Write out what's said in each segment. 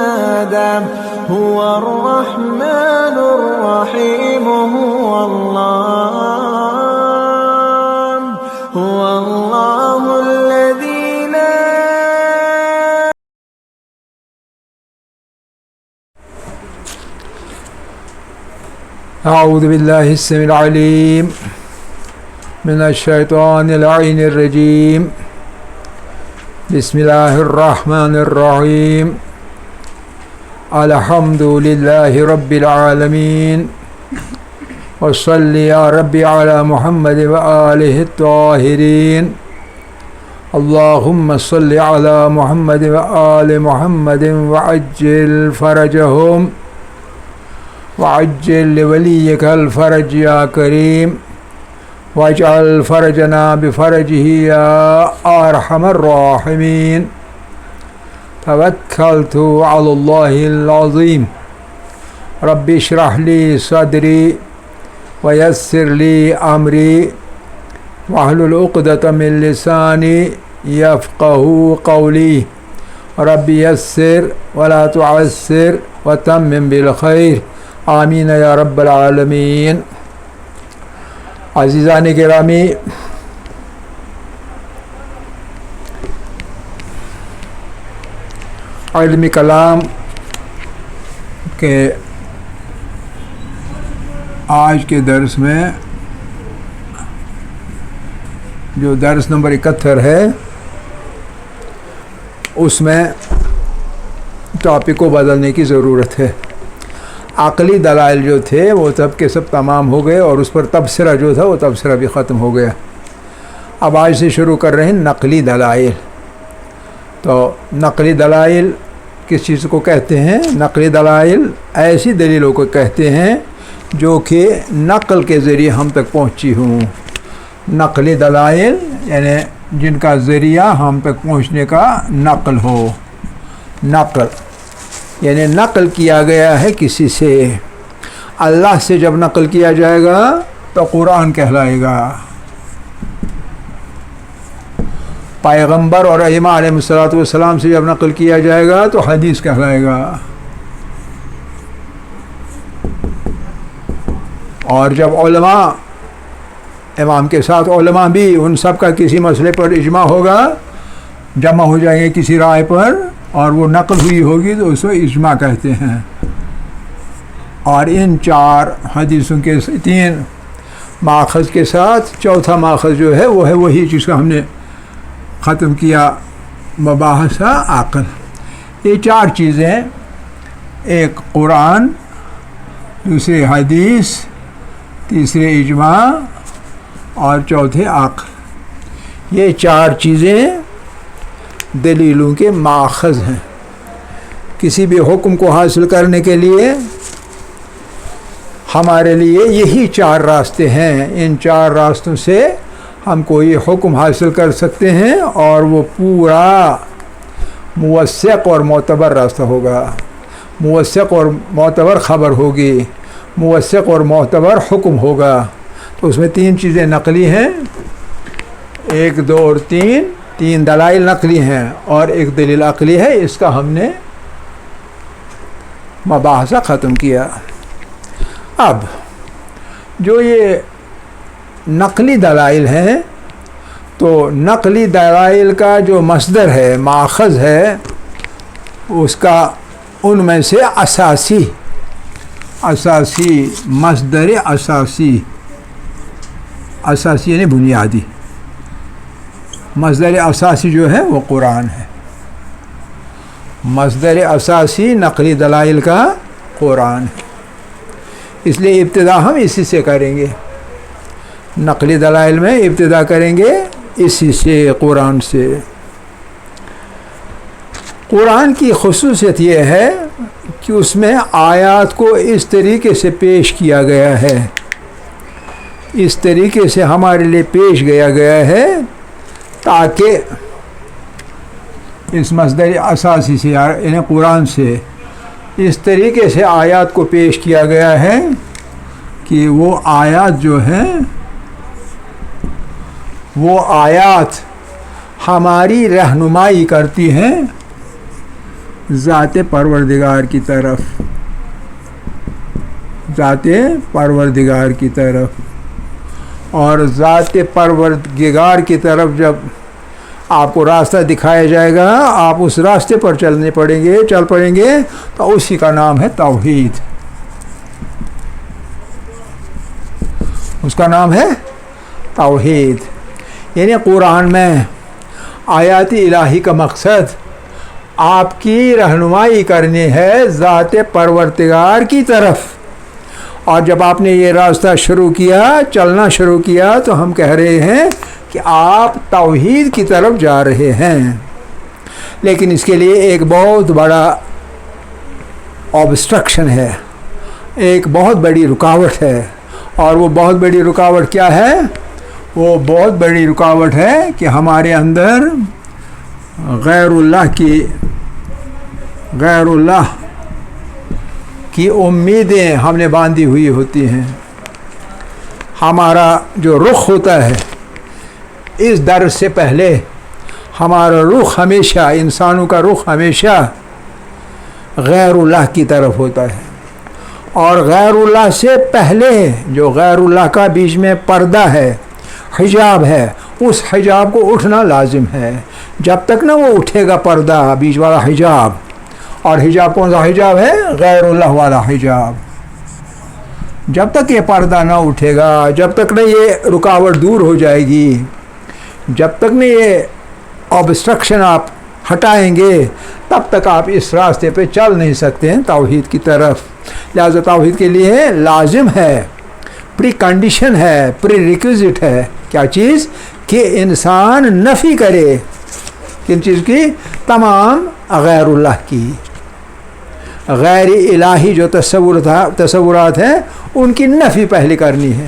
آدم هو الرحمن الرحيم هو الله الذي لا أعوذ بالله السميع العليم من الشيطان اللعين الرجيم بسم الله الرحمن الرحيم الحمد لله رب العالمين وصل يا ربي على محمد وآله الطاهرين اللهم صل على محمد وآل محمد وعجل فرجهم وعجل لوليك الفرج يا كريم واجعل فرجنا بفرجه يا أرحم الراحمين توكلت على الله العظيم رب اشرح لي صدري ويسر لي أمري واحلل عقدة من لساني يفقه قولي رب يسر ولا تعسر وتمم بالخير آمین یا رب العالمین. عزیزان گرامی، علم کلام کے آج کے درس میں جو درس نمبر 71 ہے، اس میں ٹاپک کو بدلنے کی ضرورت ہے. عقلی دلائل جو تھے وہ سب کے سب تمام ہو گئے اور اس پر تبصرہ جو تھا وہ تبصرہ بھی ختم ہو گیا. اب آج سے شروع کر رہے ہیں نقلی دلائل. تو نقلی دلائل کس چیز کو کہتے ہیں؟ نقلی دلائل ایسی دلیلوں کو کہتے ہیں جو کہ نقل کے ذریعے ہم تک پہنچی ہوں. نقلی دلائل یعنی جن کا ذریعہ ہم تک پہنچنے کا نقل ہو. نقل یعنی نقل کیا گیا ہے کسی سے. اللہ سے جب نقل کیا جائے گا تو قرآن کہلائے گا. پیغمبر اور ائمہ علیہ السلام سے جب نقل کیا جائے گا تو حدیث کہلائے گا. اور جب علماء، امام کے ساتھ علماء بھی، ان سب کا کسی مسئلے پر اجماع ہوگا، جمع ہو جائیں گے کسی رائے پر اور وہ نقل ہوئی ہوگی تو اس کو اجماع کہتے ہیں. اور ان 4 حدیثوں کے 3 ماخذ کے ساتھ چوتھا ماخذ جو ہے وہ ہے وہی چیز کا ہم نے ختم کیا، مباحث عقل. یہ 4 چیزیں، ایک قرآن، دوسرے حدیث، تیسرے اجماع اور چوتھے عقل. یہ 4 چیزیں دلیلوں کے ماخذ ہیں. کسی بھی حکم کو حاصل کرنے کے لیے ہمارے لیے یہی 4 راستے ہیں. ان 4 راستوں سے ہم کوئی حکم حاصل کر سکتے ہیں اور وہ پورا موثق اور معتبر راستہ ہوگا. موثق اور معتبر خبر ہوگی، موثق اور معتبر حکم ہوگا. تو اس میں 3 چیزیں نقلی ہیں، 1 2 اور 3 دلائل نقلی ہیں اور ایک دلیل عقلی ہے. اس کا ہم نے مباحثہ ختم کیا. اب جو یہ نقلی دلائل ہیں، تو نقلی دلائل کا جو مصدر ہے، ماخذ ہے، اس کا ان میں سے اساسی مصدر اساسی یعنی بنیادی مصدر اساسی جو ہے وہ قرآن ہے. مصدر اساسی نقلی دلائل کا قرآن ہے. اس لیے ابتدا ہم اسی سے کریں گے. نقلی دلائل میں ابتدا کریں گے اسی سے، قرآن سے. قرآن کی خصوصیت یہ ہے کہ اس میں آیات کو اس طریقے سے پیش کیا گیا ہے، اس طریقے سے ہمارے لیے پیش کیا گیا ہے تاکہ اس مصدر اساسی سے یعنی قرآن سے اس طریقے سے آیات کو پیش کیا گیا ہے کہ وہ آیات جو ہیں وہ آیات ہماری رہنمائی کرتی ہیں ذات پروردگار کی طرف، ذات پروردگار کی طرف. اور ذات پروردگار کی طرف جب آپ کو راستہ دکھایا جائے گا، آپ اس راستے پر چل پڑیں گے تو اسی کا نام ہے توحید. اس کا نام ہے توحید. یعنی قرآن میں آیات الہی کا مقصد آپ کی رہنمائی کرنی ہے ذات پروردگار کی طرف. اور جب آپ نے یہ راستہ شروع کیا، چلنا شروع کیا، تو ہم کہہ رہے ہیں کہ آپ توحید کی طرف جا رہے ہیں. لیکن اس کے لیے ایک بہت بڑا آبسٹرکشن ہے، ایک بہت بڑی رکاوٹ ہے. اور وہ بہت بڑی رکاوٹ کیا ہے؟ وہ بہت بڑی رکاوٹ ہے کہ ہمارے اندر غیر اللہ کی امیدیں ہم نے باندھی ہوئی ہوتی ہیں. ہمارا جو رخ ہوتا ہے اس درس سے پہلے، ہمارا رخ ہمیشہ، انسانوں کا رخ ہمیشہ غیر اللہ کی طرف ہوتا ہے. اور غیر اللہ سے پہلے جو غیر اللہ کا بیچ میں پردہ ہے، حجاب ہے، اس حجاب کو اٹھنا لازم ہے. جب تک نہ وہ اٹھے گا پردہ، بیچ والا حجاب، اور حجاب کون سا حجاب ہے؟ غیر اللہ والا حجاب. جب تک یہ پردہ نہ اٹھے گا، جب تک نہ یہ رکاوٹ دور ہو جائے گی، جب تک نہ یہ آبسٹرکشن آپ ہٹائیں گے، تب تک آپ اس راستے پہ چل نہیں سکتے ہیں توحید کی طرف. لہذا توحید کے لیے لازم ہے، پری کنڈیشن ہے، پری ریکوزٹ ہے. کیا چیز؟ کہ انسان نفی کرے کن چیز کی؟ تمام غیر اللہ کی، غیر الہی جو تصورات ہیں ان کی نفی پہلے کرنی ہے.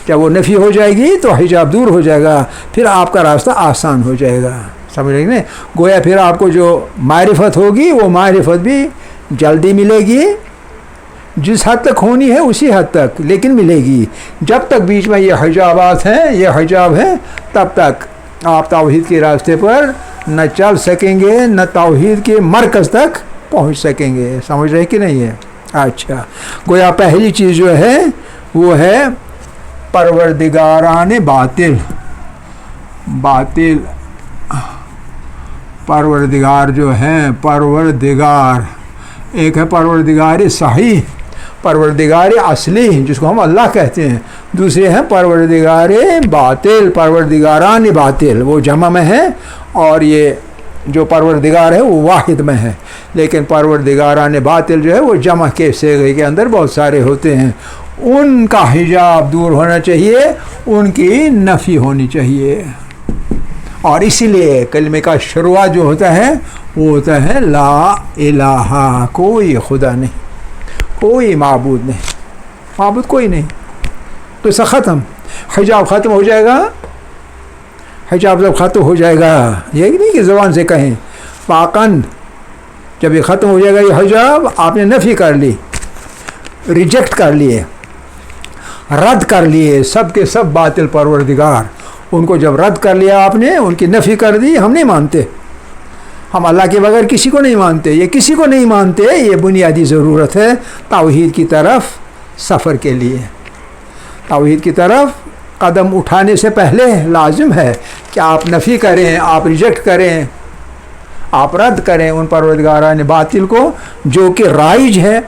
جب وہ نفی ہو جائے گی تو حجاب دور ہو جائے گا، پھر آپ کا راستہ آسان ہو جائے گا. سمجھ رہے ہیں؟ گویا پھر آپ کو جو معرفت ہوگی وہ معرفت بھی جلدی ملے گی، جس حد تک ہونی ہے اسی حد تک، لیکن ملے گی. جب تک بیچ میں یہ حجابات ہیں، یہ حجاب ہے، تب تک آپ توحید کے راستے پر نہ چل سکیں گے، نہ توحید کے مرکز تک پہنچ سکیں گے. سمجھ رہے کہ نہیں ہے؟ اچھا، گویا پہلی چیز جو ہے وہ ہے پروردگاران باطل. پروردگار جو ہیں، پروردگار ایک ہے پروردگار صحیح، پروردگار اصلی جس کو ہم اللہ کہتے ہیں. دوسرے ہیں پروردگار باطل، پروردگاران باطل، وہ جمع میں ہے، اور یہ جو پروردگار ہے وہ واحد میں ہے. لیکن پروردگاران باطل جو ہے وہ جمع کے صیغے کے اندر بہت سارے ہوتے ہیں. ان کا حجاب دور ہونا چاہیے، ان کی نفی ہونی چاہیے. اور اسی لیے کلمے کا شروعات جو ہوتا ہے وہ ہوتا ہے لا الہ، کوئی خدا نہیں، کوئی معبود نہیں، معبود کوئی نہیں. قصہ ختم، حجاب ختم ہو جائے گا. حجاب جب ختم ہو جائے گا، یہ نہیں کہ زبان سے کہیں، واقعاً جب یہ ختم ہو جائے گا یہ حجاب، آپ نے نفی کر لی، ریجیکٹ کر لیے، رد کر لیے سب کے سب باطل پروردگار. ان کو جب رد کر لیا آپ نے، ان کی نفی کر دی. ہم نہیں مانتے، ہم اللہ کے بغیر کسی کو نہیں مانتے. یہ کسی کو نہیں مانتے، یہ بنیادی ضرورت ہے توحید کی طرف سفر کے لیے. توحید کی طرف قدم اٹھانے سے پہلے لازم ہے کہ آپ نفی کریں، آپ ریجیکٹ کریں، آپ رد کریں ان پروردگاران باطل کو جو کہ رائج ہے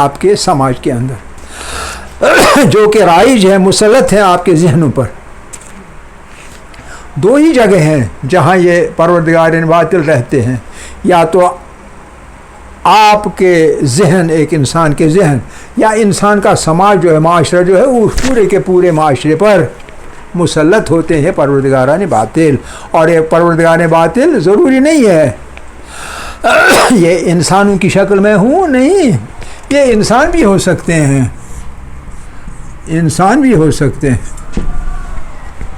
آپ کے سماج کے اندر، جو کہ رائج ہے، مسلط ہے آپ کے ذہنوں پر. دو ہی جگہ ہیں جہاں یہ پروردگاران باطل رہتے ہیں، یا تو آپ کے ذہن، ایک انسان کے ذہن، یا انسان کا سماج جو ہے، معاشرہ جو ہے، اس پورے کے پورے معاشرے پر مسلط ہوتے ہیں پروردگاران باطل. اور یہ پروردگاران باطل ضروری نہیں ہے یہ انسانوں کی شکل میں ہوں، نہیں، یہ انسان بھی ہو سکتے ہیں، انسان بھی ہو سکتے ہیں.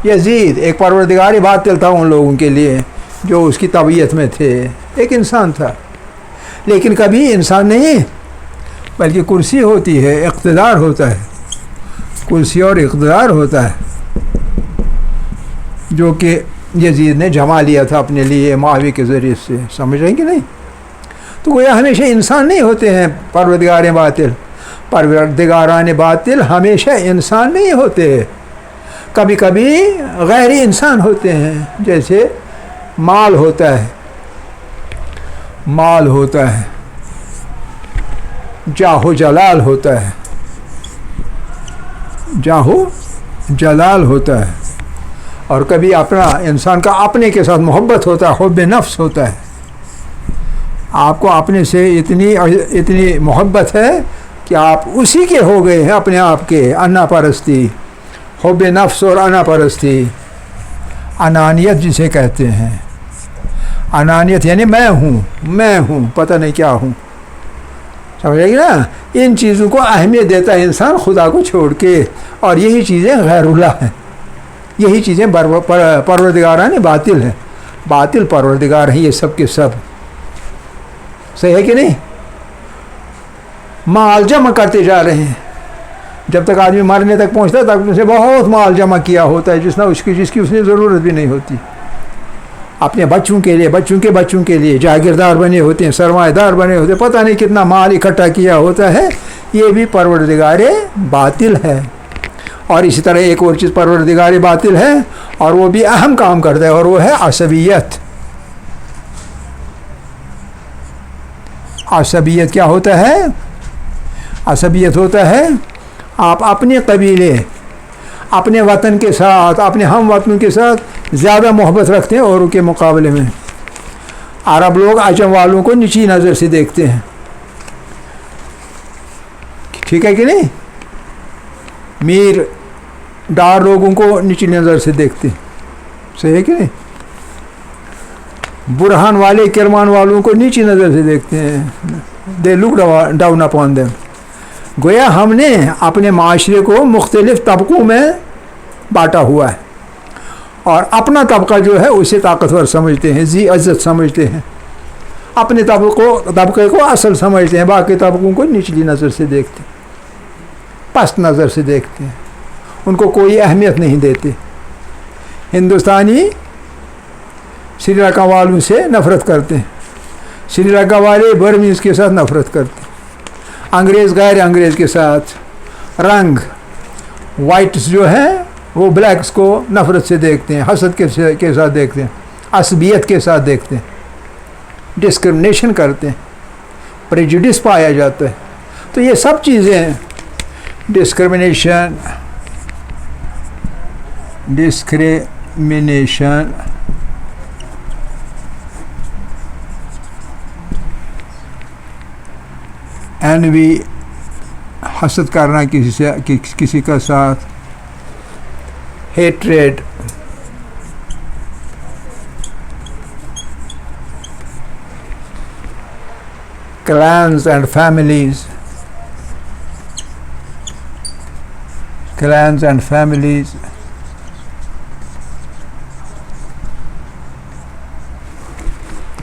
یزید ایک پروردگار باطل تھا ان لوگوں کے لیے جو اس کی طبیعت میں تھے، ایک انسان تھا، لیکن کبھی انسان نہیں بلکہ کرسی ہوتی ہے، اقتدار ہوتا ہے، کرسی اور اقتدار ہوتا ہے، جو کہ یزید نے جما لیا تھا اپنے لیے معاویہ کے ذریعے سے. سمجھ رہے ہیں کہ نہیں؟ تو گویا ہمیشہ انسان نہیں ہوتے ہیں پروردگار باطل. پروردگاران باطل ہمیشہ انسان نہیں ہوتے، کبھی کبھی غیر انسان ہوتے ہیں. جیسے مال ہوتا ہے، مال ہوتا ہے، جاہ و جلال ہوتا ہے، جاہ و جلال ہوتا ہے. اور کبھی اپنا انسان کا اپنے کے ساتھ محبت ہوتا ہے، حب نفس ہوتا ہے. آپ کو اپنے سے اتنی محبت ہے کہ آپ اسی کے ہو گئے ہیں، اپنے آپ کے. انا پرستی، حب نفس اور انا پرستی، انانیت جسے کہتے ہیں. انانیت یعنی میں ہوں پتہ نہیں کیا ہوں. سمجھے گی نا؟ ان چیزوں کو اہمیت دیتا ہے انسان خدا کو چھوڑ کے، اور یہی چیزیں غیر اللہ ہیں. یہی چیزیں پروردگاران باطل ہیں. باطل پروردگار ہیں یہ سب کے سب. صحیح ہے کہ نہیں؟ مال جمع کرتے جا رہے ہیں. جب تک آدمی مرنے تک پہنچتا ہے تک اسے بہت مال جمع کیا ہوتا ہے جس کی اس نے ضرورت بھی نہیں ہوتی. اپنے بچوں کے لیے، بچوں کے بچوں کے لیے جاگیردار بنے ہوتے ہیں، سرمایہ دار بنے ہوتے ہیں، پتہ نہیں کتنا مال اکٹھا کیا ہوتا ہے. یہ بھی پروردگار باطل ہے. اور اسی طرح ایک اور چیز پروردگار باطل ہے، اور وہ بھی اہم کام کرتا ہے، اور وہ ہے عصبیت. عصبیت کیا ہوتا ہے؟ عصبیت ہوتا ہے آپ اپنے قبیلے، اپنے وطن کے ساتھ، اپنے ہم وطنوں کے ساتھ زیادہ محبت رکھتے ہیں اوروں کے مقابلے میں. عرب لوگ عجم والوں کو نیچی نظر سے دیکھتے ہیں. ٹھیک ہے کہ نہیں؟ میر ڈار لوگوں کو نیچی نظر سے دیکھتے ہیں. صحیح ہے کہ نہیں؟ برہان والے کرمان والوں کو نیچی نظر سے دیکھتے ہیں. دے لک ڈاؤن اپون دیم. گویا ہم نے اپنے معاشرے کو مختلف طبقوں میں بانٹا ہوا ہے، اور اپنا طبقہ جو ہے اسے طاقتور سمجھتے ہیں، ذی عزت سمجھتے ہیں. اپنے طبقے کو اصل سمجھتے ہیں، باقی طبقوں کو نچلی نظر سے دیکھتے ہیں، پست نظر سے دیکھتے ہیں، ان کو کوئی اہمیت نہیں دیتے. ہندوستانی سری لنکا والوں سے نفرت کرتے ہیں، سری لنکا والے برمیز کے ساتھ نفرت کرتے ہیں، انگریز غیر انگریز کے ساتھ. رنگ وائٹس جو ہیں وہ بلیکس کو نفرت سے دیکھتے ہیں، حسد کے ساتھ دیکھتے ہیں، عصبیت کے ساتھ دیکھتے ہیں، ڈسکرمنیشن کرتے ہیں، پریجوڈس پایا جاتا ہے. تو یہ سب چیزیں ڈسکرمنیشن انوی، حسد کرنا کسی کا ساتھ، ہیٹریڈ، clans and families،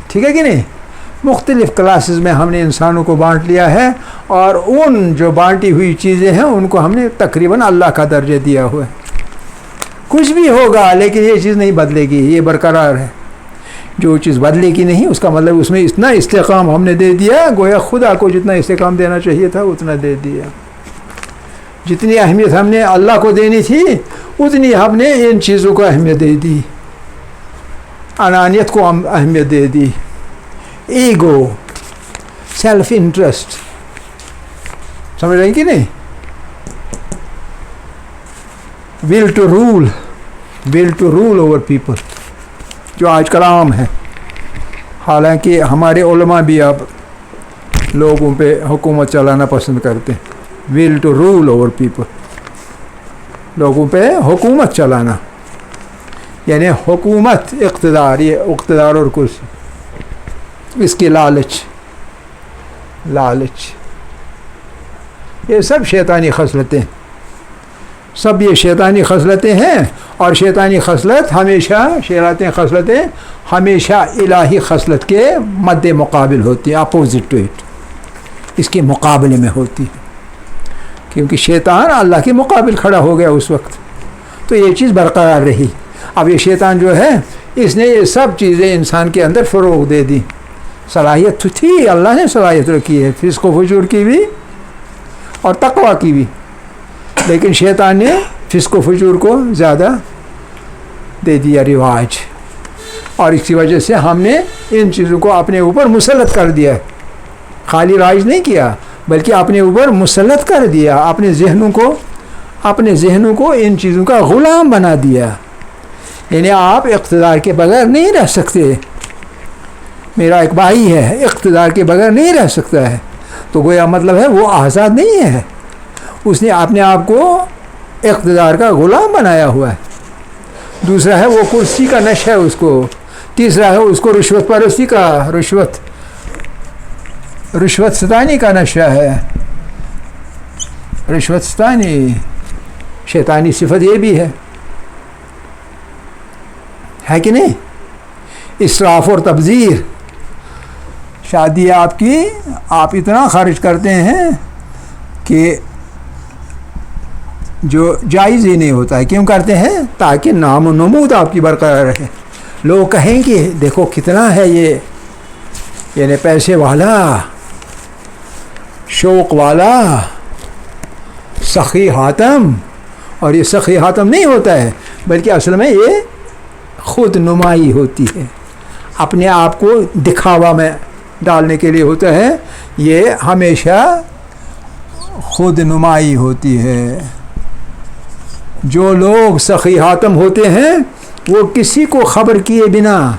ٹھیک ہے کہ نہیں؟ مختلف کلاسز میں ہم نے انسانوں کو بانٹ لیا ہے، اور ان جو بانٹی ہوئی چیزیں ہیں ان کو ہم نے تقریباً اللہ کا درجہ دیا ہوا ہے. کچھ بھی ہوگا لیکن یہ چیز نہیں بدلے گی، یہ برقرار ہے. جو چیز بدلے گی نہیں، اس کا مطلب اس میں اتنا استحکام ہم نے دے دیا، گویا خدا کو جتنا استحکام دینا چاہیے تھا اتنا دے دیا. جتنی اہمیت ہم نے اللہ کو دینی تھی اتنی ہم نے ان چیزوں کو اہمیت دے دی. انانیت کو اہمیت دے دی، ایگو، سیلف انٹرسٹ. سمجھ رہے ہیں کہ نہیں؟ Will to rule over people جو آج کل عام ہے. حالانکہ ہمارے علماء بھی اب لوگوں پہ حکومت چلانا پسند کرتے ہیں. Will to rule over people, لوگوں پہ حکومت چلانا، یعنی حکومت، اقتدار، یہ اقتدار اور کرسی، اس کی لالچ، یہ سب شیطانی خصلتیں، سب یہ شیطانی خصلتیں ہیں. اور شیطانی خصلت خصلتیں ہمیشہ الہی خصلت کے مد مقابل ہوتی ہیں، اپوزٹ ٹو اٹ، اس کے مقابلے میں ہوتی ہے. کیونکہ شیطان اللہ کے مقابل کھڑا ہو گیا اس وقت، تو یہ چیز برقرار رہی. اب یہ شیطان جو ہے اس نے یہ سب چیزیں انسان کے اندر فروغ دے دی. صلاحیت تو تھی، اللہ نے صلاحیت رکھی ہے فسق و فجور کی بھی اور تقوی کی بھی، لیکن شیطان نے فسق و فجور کو زیادہ دے دیا رواج، اور اس کی وجہ سے ہم نے ان چیزوں کو اپنے اوپر مسلط کر دیا، خالی رائج نہیں کیا بلکہ اپنے اوپر مسلط کر دیا، اپنے ذہنوں کو ان چیزوں کا غلام بنا دیا۔ یعنی آپ اقتدار کے بغیر نہیں رہ سکتے، میرا ایک بھائی ہے اقتدار کے بغیر نہیں رہ سکتا ہے، تو گویا مطلب ہے وہ آزاد نہیں ہے، اس نے اپنے آپ کو اقتدار کا غلام بنایا ہوا ہے۔ دوسرا ہے وہ کرسی کا نشہ ہے اس کو، تیسرا ہے اس کو رشوت پرستی کا، رشوت ستانی کا نشہ ہے، رشوت ستانی شیطانی صفت یہ بھی ہے کہ نہیں؟ اسراف اور تبذیر، شادی آپ کی، آپ اتنا خرچ کرتے ہیں کہ جو جائز ہی نہیں ہوتا ہے۔ کیوں کرتے ہیں؟ تاکہ نام و نمود آپ کی برقرار رہے، لوگ کہیں کہ دیکھو کتنا ہے یہ، یعنی پیسے والا، شوق والا، سخی حاتم۔ اور یہ سخی حاتم نہیں ہوتا ہے بلکہ اصل میں یہ خود نمائی ہوتی ہے، اپنے آپ کو دکھاوا میں ڈالنے کے لیے ہوتا ہے، یہ ہمیشہ خود نمائی ہوتی ہے۔ جو لوگ سخی حاتم ہوتے ہیں وہ کسی کو خبر کیے بنا،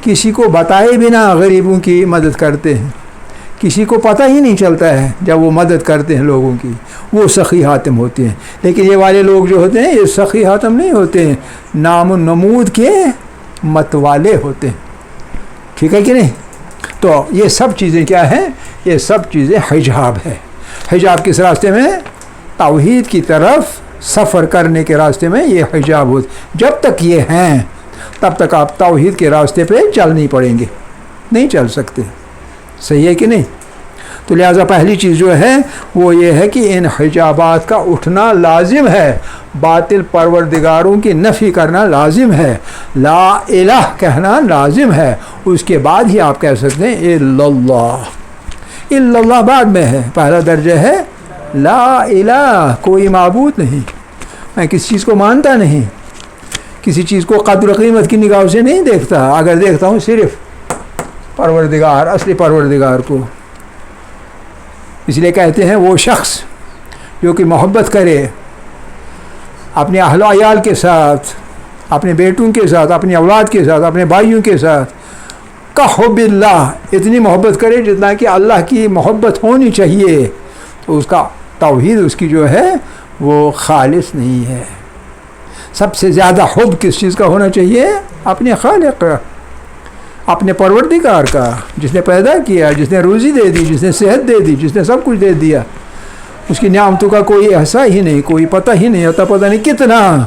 کسی کو بتائے بنا غریبوں کی مدد کرتے ہیں، کسی کو پتہ ہی نہیں چلتا ہے جب وہ مدد کرتے ہیں لوگوں کی، وہ سخی حاتم ہوتے ہیں۔ لیکن یہ والے لوگ جو ہوتے ہیں یہ سخی حاتم نہیں ہوتے ہیں، نام و نمود کے مت والے ہوتے ہیں، ٹھیک ہے کہ نہیں؟ تو یہ سب چیزیں کیا ہیں؟ یہ سب چیزیں حجاب ہے۔ حجاب کس راستے میں؟ توحید کی طرف سفر کرنے کے راستے میں یہ حجاب ہوتے، جب تک یہ ہیں تب تک آپ توحید کے راستے پہ چل نہیں پڑیں گے، نہیں چل سکتے، صحیح ہے کہ نہیں؟ تو لہٰذا پہلی چیز جو ہے وہ یہ ہے کہ ان حجابات کا اٹھنا لازم ہے، باطل پروردگاروں کی نفی کرنا لازم ہے، لا الہ کہنا لازم ہے، اس کے بعد ہی آپ کہہ سکتے ہیں الا اللہ۔ الا اللہ بعد میں ہے، پہلا درجہ ہے لا الہ، کوئی معبود نہیں، میں کسی چیز کو مانتا نہیں، کسی چیز کو قدر و قیمت کی نگاہ سے نہیں دیکھتا، اگر دیکھتا ہوں صرف پروردگار، اصلی پروردگار کو۔ اس لیے کہتے ہیں وہ شخص جو کہ محبت کرے اپنے اہل و عیال کے ساتھ، اپنے بیٹوں کے ساتھ، اپنی اولاد کے ساتھ، اپنے بھائیوں کے ساتھ، کا حب اللہ، اتنی محبت کرے جتنا کہ اللہ کی محبت ہونی چاہیے، تو اس کا توحید اس کی جو ہے وہ خالص نہیں ہے۔ سب سے زیادہ حب کس چیز کا ہونا چاہیے؟ اپنے خالق کا، اپنے پروردگار کا، جس نے پیدا کیا، جس نے روزی دے دی، جس نے صحت دے دی، جس نے سب کچھ دے دیا، اس کی نعمتوں کا کوئی احساس ہی نہیں، کوئی پتہ ہی نہیں ہوتا، پتہ نہیں کتنا،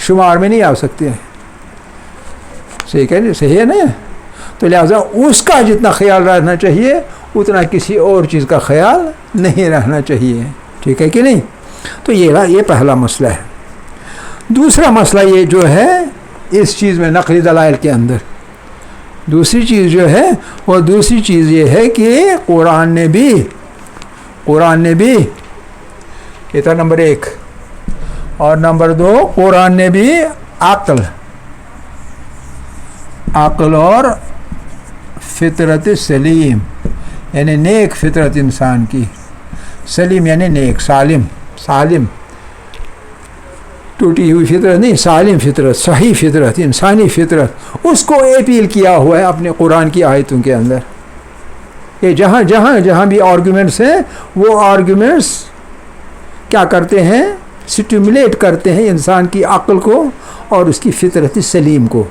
شمار میں نہیں آ سکتے، صحیح ہے نا؟ تو لہٰذا اس کا جتنا خیال رہنا چاہیے اتنا کسی اور چیز کا خیال نہیں رہنا چاہیے، ٹھیک ہے کہ نہیں؟ تو یہ پہلا مسئلہ ہے۔ دوسرا مسئلہ یہ جو ہے اس چیز میں نقلی دلائل کے اندر دوسری چیز جو ہے وہ دوسری چیز یہ ہے کہ قرآن نے بھی یہ تھا نمبر 1، اور نمبر 2 قرآن نے بھی عقل اور فطرت سلیم، یعنی نیک فطرت انسان کی، سلیم یعنی نیک، سالم، ٹوٹی ہوئی فطرت نہیں، سالم فطرت، صحیح فطرت، انسانی فطرت، اس کو اپیل کیا ہوا ہے اپنے قرآن کی آیتوں کے اندر۔ یہ جہاں بھی آرگومنٹس ہیں وہ آرگومنٹس کیا کرتے ہیں؟ سٹیمولیٹ کرتے ہیں انسان کی عقل کو اور اس کی فطرت سلیم کو،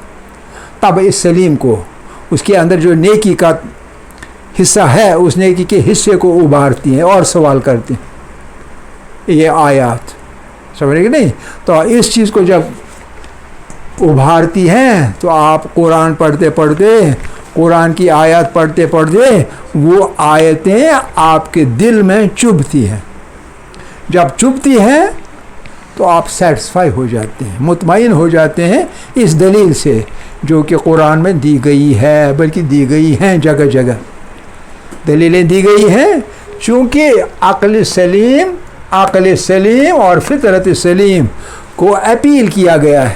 طبع سلیم کو، اس کے اندر جو نیکی کا حصہ ہے اس نیکی کے حصے کو ابھارتی ہیں اور سوال کرتے ہیں۔ یہ آیات سمجھ کہ نہیں؟ تو اس چیز کو جب ابھارتی ہیں تو آپ قرآن پڑھتے قرآن کی آیات پڑھتے وہ آیتیں آپ کے دل میں چبھتی ہیں، جب چبھتی ہیں تو آپ سیٹسفائی ہو جاتے ہیں، مطمئن ہو جاتے ہیں اس دلیل سے جو کہ قرآن میں دی گئی ہے، بلکہ دی گئی ہیں جگہ جگہ، دلیلیں دی گئی ہیں، چونکہ عقل سلیم اور فطرت سلیم کو اپیل کیا گیا ہے،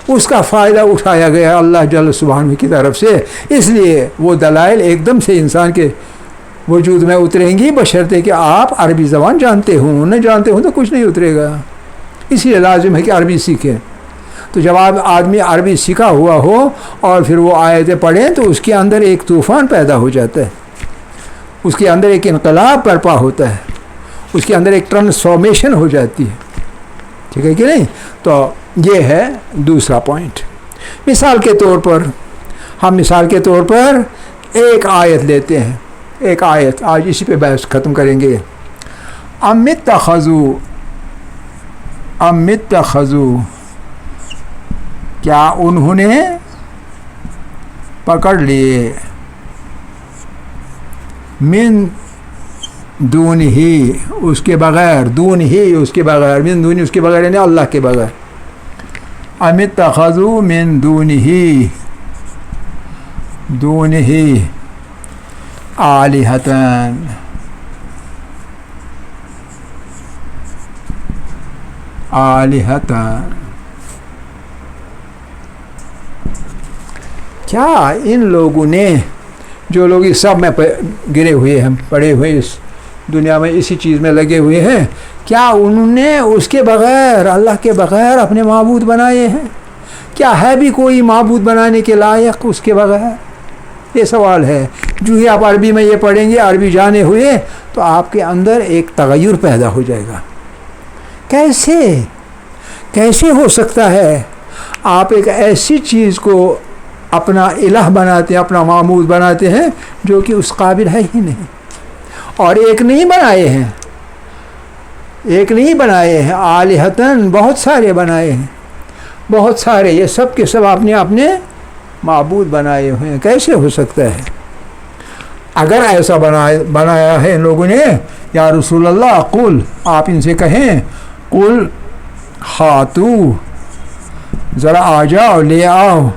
اس کا فائدہ اٹھایا گیا اللہ جل سبحانہ کی طرف سے، اس لیے وہ دلائل ایک دم سے انسان کے وجود میں اتریں گی، بشرطے کہ آپ عربی زبان جانتے ہوں، نہ جانتے ہوں تو کچھ نہیں اترے گا، اس لیے لازم ہے کہ عربی سیکھیں۔ تو جب آپ آدمی عربی سیکھا ہوا ہو اور پھر وہ آیتیں پڑھیں تو اس کے اندر ایک طوفان پیدا ہو جاتا ہے، اس کے اندر ایک انقلاب برپا ہوتا ہے، اس کے اندر ایک ٹرانسفارمیشن ہو جاتی ہے، ٹھیک ہے کہ نہیں؟ تو یہ ہے دوسرا پوائنٹ۔ مثال کے طور پر ایک آیت لیتے ہیں، ایک آیت، آج اسی پہ بحث ختم کریں گے۔ ام اتخذوا، کیا انہوں نے پکڑ لیے، من دون ہی، اس کے بغیر، دون ہی اس کے بغیر، من دون اس کے بغیر یعنی اللہ کے بغیر، ام اتخذوا من دون ہی آلہتن، کیا ان لوگوں نے، جو لوگ اس سب میں گرے ہوئے ہیں، پڑے ہوئے اس دنیا میں اسی چیز میں لگے ہوئے ہیں، کیا انہوں نے اس کے بغیر، اللہ کے بغیر اپنے معبود بنائے ہیں؟ کیا ہے بھی کوئی معبود بنانے کے لائق اس کے بغیر؟ یہ سوال ہے۔ جو ہی آپ عربی میں یہ پڑھیں گے، عربی جانے ہوئے، تو آپ کے اندر ایک تغیر پیدا ہو جائے گا۔ کیسے ہو سکتا ہے آپ ایک ایسی چیز کو اپنا الہ بناتے ہیں، اپنا معبود بناتے ہیں جو کہ اس قابل ہے ہی نہیں، اور ایک نہیں بنائے ہیں، آلہتن بہت سارے بنائے ہیں، بہت سارے، یہ سب کے سب آپ نے اپنے معبود بنائے ہوئے ہیں۔ کیسے ہو سکتا ہے؟ اگر ایسا بنایا ہے ان لوگوں نے، یا رسول اللہ قل، آپ ان سے کہیں، قل ہاتو، ذرا آ جاؤ، لے آؤ،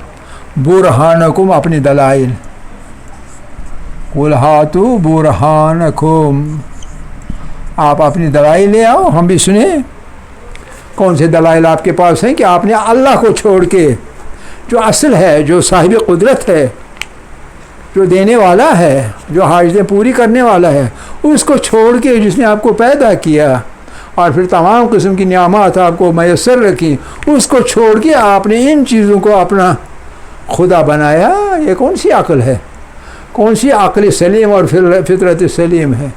برہانکم، اپنی دلائل، قل ہاتو برہانکم، آپ اپنی دلائل لے آؤ، ہم بھی سنیں۔ کون سے دلائل آپ کے پاس ہیں کہ آپ نے اللہ کو چھوڑ کے، جو اصل ہے، جو صاحب قدرت ہے، جو دینے والا ہے، جو حاجتیں پوری کرنے والا ہے، اس کو چھوڑ کے، جس نے آپ کو پیدا کیا اور پھر تمام قسم کی نعمات آپ کو میسر رکھی، اس کو چھوڑ کے آپ نے ان چیزوں کو اپنا خدا بنایا؟ یہ کون سی عقل ہے؟ کون سی عقل سلیم اور فطرت سلیم ہے؟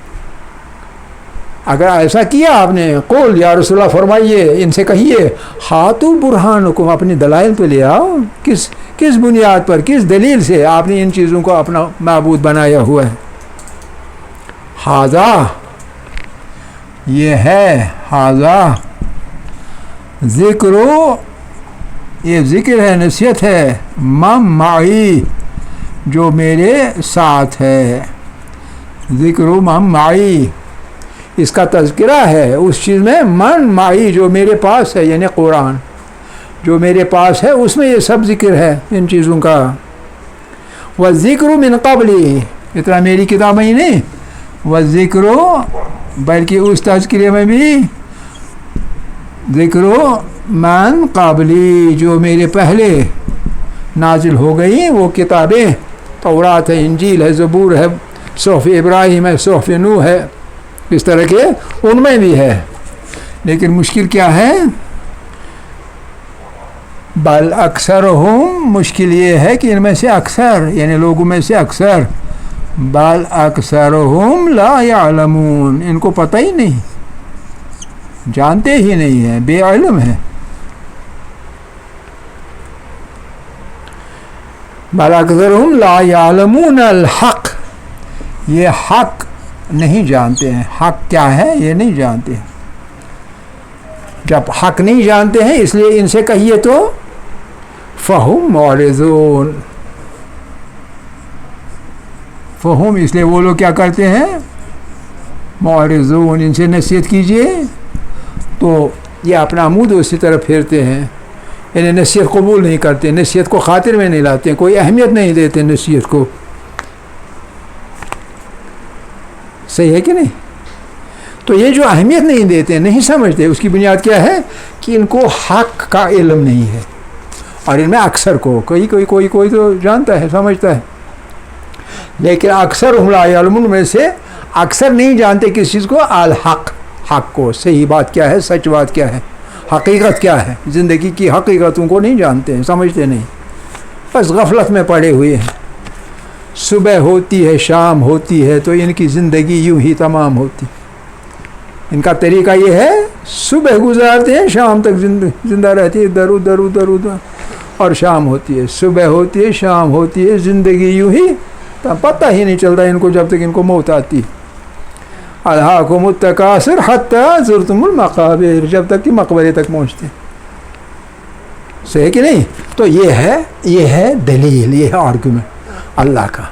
اگر ایسا کیا آپ نے، قول، یا رسول اللہ فرمائیے، ان سے کہیے، ہاتو برہانکم، اپنی دلائل پہ لے آؤ، کس بنیاد پر، کس دلیل سے آپ نے ان چیزوں کو اپنا معبود بنایا ہوا ہے؟ ھذا، یہ ہے، ھذا ذکرو، یہ ذکر ہے، نصیحت ہے، من معی، جو میرے ساتھ ہے، ذکرو من معی، اس کا تذکرہ ہے اس چیز میں، من معی، جو میرے پاس ہے، یعنی قرآن جو میرے پاس ہے، اس میں یہ سب ذکر ہے ان چیزوں کا۔ والذکر من قبلی، اتنا میری کتاب ہی نہیں، والذکر، بلکہ اس تذکرے میں بھی ذکر من قبلی، جو میرے پہلے نازل ہو گئی وہ کتابیں، تورات ہے، انجیل ہے، زبور ہے، صحف ابراہیم ہے، صحف نوح ہے، اس طرح کے ان میں بھی ہے۔ لیکن مشکل کیا ہے؟ بل اکثرہم، مشکل یہ ہے کہ ان میں سے اکثر، یعنی لوگوں میں سے اکثر، بل اکثرہم لا یعلمون، ان کو پتہ ہی نہیں، جانتے ہی نہیں ہیں، بے علم ہے۔ بل اکثرہم لا یعلمون الحق، یہ حق نہیں جانتے ہیں، حق کیا ہے یہ نہیں جانتے ہیں۔ جب حق نہیں جانتے ہیں، اس لیے ان سے کہیے تو فہم معرضون، فہم، اس لیے وہ لوگ کیا کرتے ہیں؟ معرضون، ان سے نصیحت کیجئے تو یہ اپنا منہ دوسری طرف پھیرتے ہیں، یعنی نصیحت قبول نہیں کرتے، نصیحت کو خاطر میں نہیں لاتے، کوئی اہمیت نہیں دیتے نصیحت کو. صحیح ہے کہ نہیں؟ تو یہ جو اہمیت نہیں دیتے، نہیں سمجھتے، اس کی بنیاد کیا ہے کہ ان کو حق کا علم نہیں ہے. اور ان میں اکثر کو کوئی تو جانتا ہے، سمجھتا ہے، لیکن اکثر ہم لا یعلمون میں سے اکثر نہیں جانتے کس چیز کو، الحق، حق کو، صحیح بات کیا ہے، سچ بات کیا ہے، حقیقت کیا ہے، زندگی کی حقیقتوں کو نہیں جانتے ہیں، سمجھتے نہیں، بس غفلت میں پڑے ہوئے ہیں. صبح ہوتی ہے، شام ہوتی ہے، تو ان کی زندگی یوں ہی تمام ہوتی. ان کا طریقہ یہ ہے، صبح گزارتے ہیں، شام تک زندہ رہتی ہے، ادھر ادھر ادھر ادھر، اور شام ہوتی ہے، صبح ہوتی ہے، شام ہوتی ہے، زندگی یوں ہی، پتہ ہی نہیں چلتا ان کو جب تک ان کو موت آتی. الہاکم التکاثر حتی زرتم المقابر، جب تک کہ مقبرے تک پہنچتے. صحیح کہ نہیں؟ تو یہ ہے دلیل، یہ ہے آرگومنٹ اللہ کا.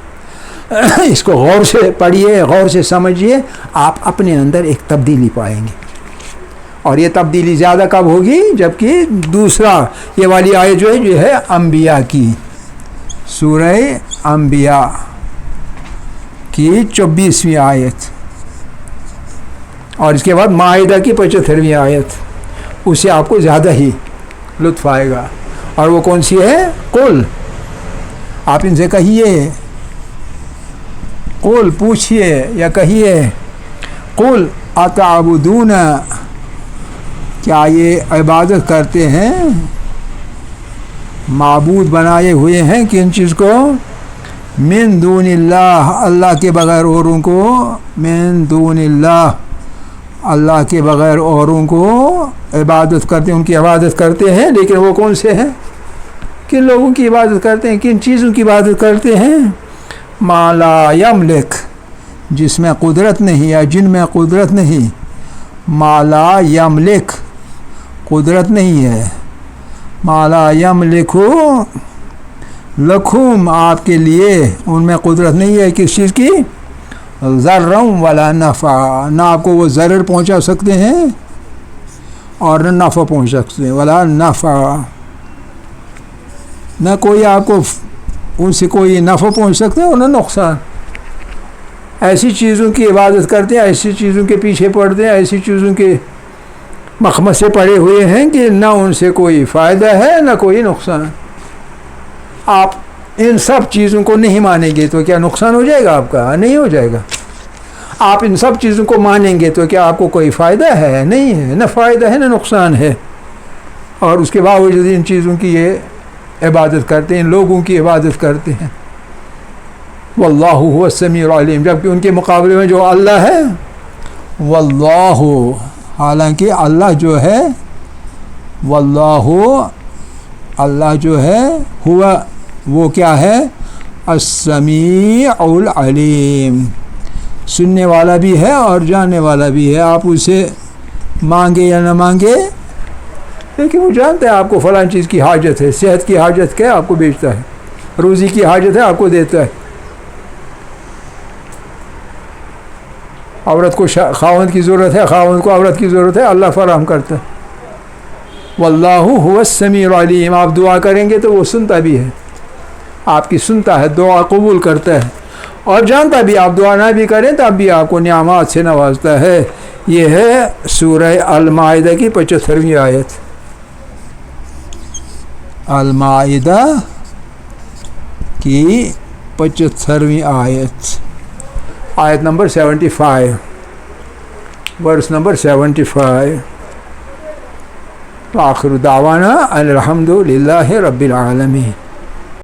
اس کو غور سے پڑھیے، غور سے سمجھیے، آپ اپنے اندر ایک تبدیلی پائیں گے. اور یہ تبدیلی زیادہ کب ہوگی؟ جبکہ دوسرا یہ والی آیت جو ہے انبیاء کی، سورہ انبیاء کی 24ویں آیت، اور اس کے بعد مائدہ کی 75ویں آیت، اس سے آپ کو زیادہ ہی لطف آئے گا. اور وہ کون سی ہے؟ قل. آپ ان سے کہیے، قل پوچھئے یا کہیے، قل اتعبدون، کیا یہ عبادت کرتے ہیں، معبود بنائے ہوئے ہیں کن چیز کو، من دون اللہ، اللہ کے بغیر اوروں کو، من دون اللہ، اللہ کے بغیر اوروں کو عبادت کرتے ہیں، ان کی عبادت کرتے ہیں. لیکن وہ کون سے ہیں؟ کن لوگوں کی عبادت کرتے ہیں، کن چیزوں کی عبادت کرتے ہیں؟ ما لا یملک، جس میں قدرت نہیں یا جن میں قدرت نہیں. ما لا یملک، قدرت نہیں ہے. ما لا یملک لکھم، آپ کے لیے ان میں قدرت نہیں ہے کس چیز کی، ضرر ولا نفع، نہ آپ کو وہ ضرر پہنچا سکتے ہیں اور نہ نفع پہنچ سکتے ہیں. ولا نفع، نہ کوئی آپ کو ان سے کوئی نفع پہنچ سکتے ہیں اور نہ نقصان. ایسی چیزوں کی عبادت کرتے ہیں، ایسی چیزوں کے پیچھے پڑتے ہیں، ایسی چیزوں کے مخمص سے پڑے ہوئے ہیں کہ نہ ان سے کوئی فائدہ ہے نہ کوئی نقصان. آپ ان سب چیزوں کو نہیں مانیں گے تو کیا نقصان ہو جائے گا آپ کا؟ نہیں ہو جائے گا. آپ ان سب چیزوں کو مانیں گے تو کیا آپ کو کوئی فائدہ ہے؟ نہیں ہے، نہ فائدہ ہے نہ نقصان ہے. اور اس کے باوجود ان چیزوں کی یہ عبادت کرتے ہیں، ان لوگوں کی عبادت کرتے ہیں. واللہ هو السمیع العلیم، جبکہ ان کے مقابلے میں جو اللہ ہے، واللہ، حالانکہ اللہ جو ہے، واللہ، اللہ جو ہے، ہوا، وہ کیا ہے، السمیع العلیم، سننے والا بھی ہے اور جاننے والا بھی ہے. آپ اسے مانگے یا نہ مانگے، لیکن وہ جانتا ہے آپ کو فلاں چیز کی حاجت ہے، صحت کی حاجت ہے آپ کو بیچتا ہے، روزی کی حاجت ہے آپ کو دیتا ہے. عورت کو خاوند کی ضرورت ہے، خاوند کو عورت کی ضرورت ہے، اللہ فراہم کرتا ہے. واللہ هو السمیع العلیم، آپ دعا کریں گے تو وہ سنتا بھی ہے، آپ کی سنتا ہے، دعا قبول کرتا ہے اور جانتا بھی، آپ دعا نہ بھی کریں تب بھی آپ کو نعمات سے نوازتا ہے. یہ ہے سورہ المائدہ کی 75ویں آیت. المائدہ کی 75ویں آیت، آیت نمبر 75، ورس نمبر 75. آخر دعوانا الحمد للہ رب العالمین.